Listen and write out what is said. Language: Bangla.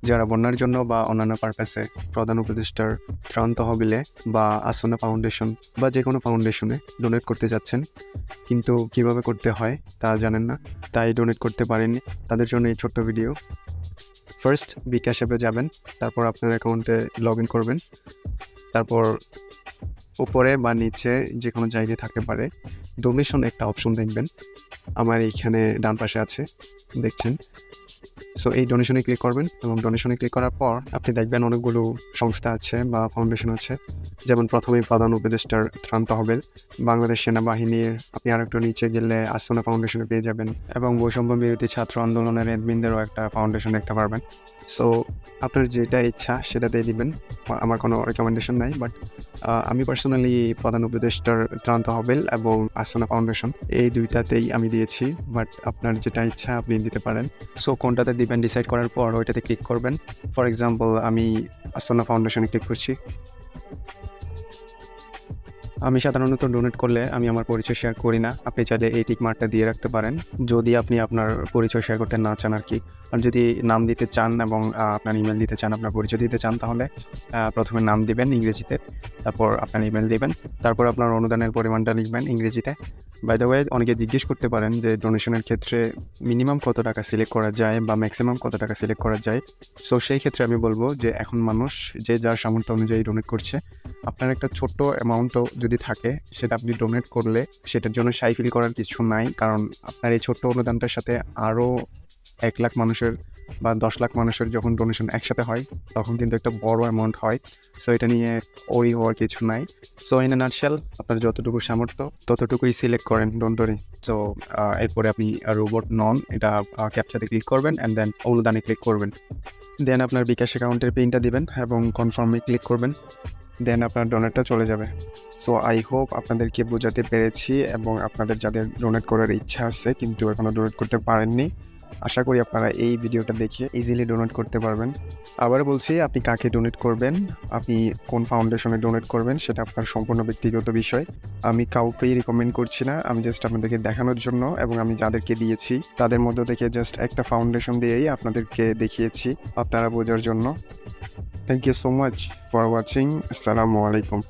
যারা বন্যার জন্য বা অন্যান্য পারপাসে প্রধান উপদেষ্টার ত্রাণ তহবিলে বা আসনা ফাউন্ডেশন বা যে কোনো ফাউন্ডেশনে ডোনেট করতে যাচ্ছেন, কিন্তু কিভাবে করতে হয় তা জানেন না, তাই ডোনেট করতে পারেননি, তাদের জন্য এই ছোট্ট ভিডিও। ফার্স্ট বিকাশ অ্যাপে যাবেন, তারপর আপনার অ্যাকাউন্টে লগ ইন করবেন। তারপর উপরে বা নিচে যে কোনো জায়গায় থাকতে পারে ডোনেশন একটা অপশন দেখবেন। আমার এইখানে ডান পাশে আছে, দেখছেন। সো এই ডোনেশনে ক্লিক করবেন এবং ডোনেশনে ক্লিক করার পর আপনি দেখবেন অনেকগুলো সংস্থা আছে বা ফাউন্ডেশন আছে। যেমন প্রথমেই প্রধান উপদেষ্টার ত্রাণ তহবিল, বাংলাদেশ সেনাবাহিনীর, আপনি আর একটু নিচে গেলে আসনা ফাউন্ডেশনে পেয়ে যাবেন, এবং বৈষম্য বিরোধী ছাত্র আন্দোলনের এডমিনদেরও একটা ফাউন্ডেশন দেখতে পারবেন। সো আপনার যেটা ইচ্ছা সেটাতেই দিবেন। আমার কোনো রেকমেন্ডেশন নাই, বাট আমি পার্সোনালি প্রধান উপদেষ্টার ত্রাণ তহবিল এবং আসনা ফাউন্ডেশন এই দুইটাতেই আমি দিয়েছি, বাট আপনার যেটা ইচ্ছা আপনি দিতে পারেন। সো কোনটাতে দিবেন ডিসাইড করার পর ওইটাতে ক্লিক করবেন। ফর এক্সাম্পল আমি আসনা ফাউন্ডেশনে ক্লিক করছি। আমি সাধারণত ডোনেট করলে আমি আমার পরিচয় শেয়ার করি না। আপনি চাইলে এই টিক মার্কটা দিয়ে রাখতে পারেন যদি আপনি আপনার পরিচয় শেয়ার করতে না চান আর কি। আর যদি নাম দিতে চান এবং আপনার ইমেল দিতে চান, আপনার পরিচয় দিতে চান, তাহলে প্রথমে নাম দিবেন ইংরেজিতে, তারপর আপনার ইমেল দিবেন, তারপর আপনার অনুদানের পরিমাণটা লিখবেন ইংরেজিতে। বাই দ্য ওয়ে, অনেকে জিজ্ঞেস করতে পারেন যে ডোনেশনের ক্ষেত্রে মিনিমাম কত টাকা সিলেক্ট করা যায় বা ম্যাক্সিমাম কত টাকা সিলেক্ট করা যায়। সো সেই ক্ষেত্রে আমি বলবো যে এখন মানুষ যে যার সামর্থ্য অনুযায়ী ডোনেট করছে। আপনার একটা ছোট্ট অ্যামাউন্টও যদি থাকে, সেটা আপনি ডোনেট করলে সেটার জন্য শাই ফিল করার কিছু নাই, কারণ আপনার এই ছোট্ট অনুদানটার সাথে আরও 1 লাখ মানুষের বা 10 লাখ মানুষের যখন ডোনেশন একসাথে হয়, তখন কিন্তু একটা বড় অ্যামাউন্ট হয়। সো এটা নিয়ে ওরি হওয়ার কিছু নাই। সো ইন এ নাটশেল, আপনার যতটুকু সামর্থ্য ততটুকুই সিলেক্ট করেন, ডোন্ট ওরি। সো এরপরে আপনি রোবট নন এটা ক্যাপচাতে ক্লিক করবেন অ্যান্ড দেন অনুদানে ক্লিক করবেন। দেন আপনার বিকাশ অ্যাকাউন্টের পিনটা দিবেন এবং কনফার্মে ক্লিক করবেন। দেন আপনার ডোনেটটা চলে যাবে। সো আই হোপ আপনাদেরকে বোঝাতে পেরেছি, এবং আপনাদের যাদের ডোনেট করার ইচ্ছা আছে কিন্তু এখনও ডোনেট করতে পারেননি, আশা করি আপনারা এই ভিডিওটা দেখে ইজিলি ডোনেট করতে পারবেন। আবার বলছি, আপনি কাকে ডোনেট করবেন, আপনি কোন ফাউন্ডেশনে ডোনেট করবেন সেটা আপনার সম্পূর্ণ ব্যক্তিগত বিষয়। আমি কাউকেই রিকমেন্ড করছি না, আমি জাস্ট আপনাদেরকে দেখানোর জন্য এবং আমি যাদেরকে দিয়েছি তাদের মধ্য থেকে জাস্ট একটা ফাউন্ডেশন দিয়েই আপনাদেরকে দেখিয়েছি আপনারা বোঝার জন্য। Thank you so much for watching. আসসালামু আলাইকুম।